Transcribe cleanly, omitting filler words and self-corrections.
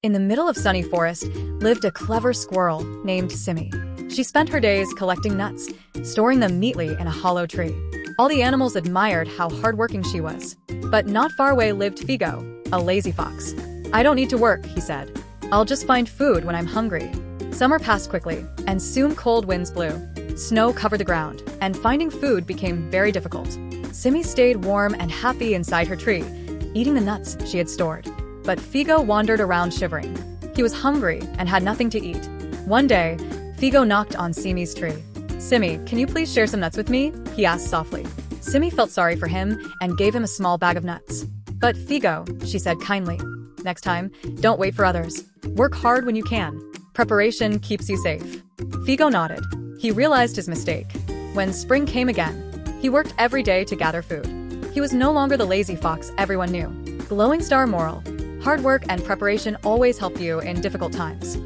In the middle of sunny forest lived a clever squirrel named Simmy. She spent her days collecting nuts, storing them neatly in a hollow tree. All the animals admired how hardworking she was. But not far away lived Figo, a lazy fox. "I don't need to work," he said. "I'll just find food when I'm hungry." Summer passed quickly, and soon cold winds blew. Snow covered the ground, and finding food became very difficult. Simmy stayed warm and happy inside her tree, eating the nuts she had stored. But Figo wandered around shivering. He was hungry and had nothing to eat. One day, Figo knocked on Simmy's tree. "Simmy, can you please share some nuts with me?" he asked softly. Simmy felt sorry for him and gave him a small bag of nuts. "But Figo," she said kindly, "next time, don't wait for others. Work hard when you can. Preparation keeps you safe." Figo nodded. He realized his mistake. When spring came again, he worked every day to gather food. He was no longer the lazy fox everyone knew. Glowing star moral: hard work and preparation always help you in difficult times.